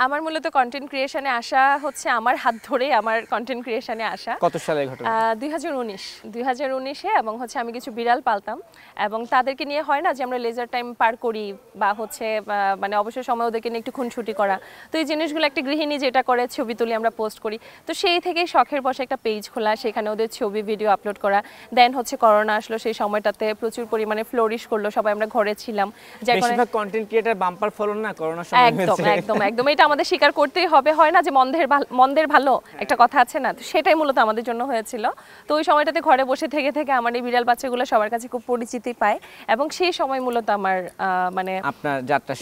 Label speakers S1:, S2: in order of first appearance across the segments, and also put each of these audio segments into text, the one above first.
S1: আমার মূলত কন্টেন্ট ক্রিয়েশনে আসা হচ্ছে আমার হাত ধরে আমার কন্টেন্ট ক্রিয়েশনে আসা।
S2: কত সালের ঘটনা?
S1: 2019-এ এবং হচ্ছে আমি কিছু বিড়াল পালতাম এবং তাদেরকে নিয়ে হয় না যে আমরা লেজার টাইম পার করি বা হচ্ছে মানে অবসর সময় ওদেরকে নিয়ে একটু খুনসুটি করা, তো এই জিনিসগুলো একটা গৃহিণী যেটা করে ছবি তুলি আমরা পোস্ট করি, তো সেই থেকেই শখের বসে একটা পেজ খোলা, সেখানে ওদের ছবি ভিডিও আপলোড করা। দেন হচ্ছে করোনা আসলো, সেই সময়টাতে প্রচুর পরিমাণে ফ্লোরিশ করলো, সবাই আমরা ঘরে ছিলাম।
S2: বেশিরভাগ কন্টেন্ট ক্রিয়েটর বাম্পার ফলন না করোনার সময়
S1: একদম
S2: হয়েছে।
S1: একদম একদম এটা আমাদের স্বীকার করতেই হবে, হয় না যে মন্দের ভালো একটা কথা আছে না, তো সেটাই মূলত আমাদের জন্য হয়েছিল। তো ওই সময়টাতে ঘরে বসে থেকে থেকে আমার এই বিড়াল বাচ্চাগুলো সবার কাছে খুব পরিচিতি পায় এবং সেই সময় মূলত আমার মানে
S2: আপনার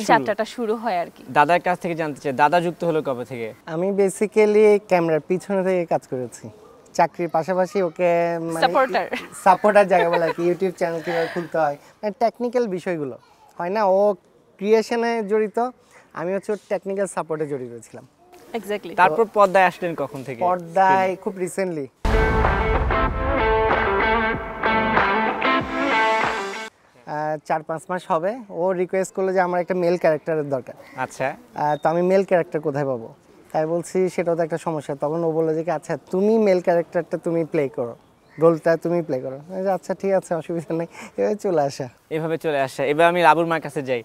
S1: যাত্রাটা শুরু হয় আর কি।
S2: দাদার কাছ থেকে জানতে চাই, দাদা যুক্ত হলো কবে থেকে?
S3: আমি বেসিক্যালি ক্যামেরার পিছনে থেকে কাজ করেছি, চাকরির পাশাপাশি ওকে সাপোর্টার জায়গা বলে আর কি, ইউটিউব চ্যানেল কীভাবে খুলতে হয়, মানে টেকনিক্যাল বিষয়গুলো হয় না, ও ক্রিয়েশনে জড়িত, আমি হচ্ছে ওর টেকনিক্যাল সাপোর্টে জড়িত ছিলাম।
S1: এক্স্যাক্টলি।
S2: তারপর পর্দায় আসলেন কখন থেকে?
S3: পর্দায় খুব রিসেন্টলি, 4-5 মাস হবে। ও রিকোয়েস্ট করলো যে আমার একটা মেল ক্যারেক্টারের দরকার।
S2: আচ্ছা।
S3: তো আমি মেল ক্যারেক্টার কোথায় পাবো, তাই বলছি সেটাও তো একটা সমস্যা। তখন ও বললো যে আচ্ছা তুমি মেল ক্যারেক্টারটা তুমি প্লে করো, রোলটা তুমি প্লে করো। আচ্ছা ঠিক আছে, অসুবিধা নেই, এভাবে চলে আসা।
S2: এভাবে চলে আসা। এবার আমি লাবুর মার কাছে যাই।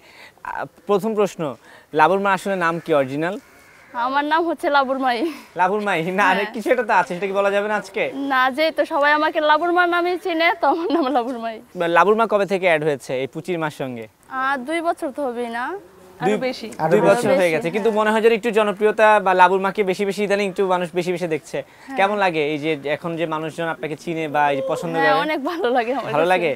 S2: প্রথম প্রশ্ন, লাবুর মা আসলে নাম কি অরিজিনাল?
S4: আমার নাম হচ্ছে লাবুর মাই।
S2: লাবুর মাই না, আরেক কিছু এটা তো আছে, সেটা কি বলা যাবে না আজকে?
S4: না, যে তো সবাই আমাকে লাবুর মা নামে চিনে, তো আমার নাম লাবুর মাই।
S2: লাবুর মা কবে থেকে অ্যাড হয়েছে এই পুচির মার সঙ্গে?
S4: 2 বছর তো হবেই না,
S1: আরো বেশি।
S2: 2 বছর হয়ে গেছে, কিন্তু মনে হয় যে একটু জনপ্রিয়তা বা লাবুর মাকে বেশি বেশি ইদানিং একটু মানুষ বেশি বেশি দেখছে। কেমন লাগে এই যে এখন যে মানুষজন আপনাকে চিনে বা এই যে পছন্দ করে?
S4: অনেক ভালো লাগে আমার।
S2: ভালো লাগে।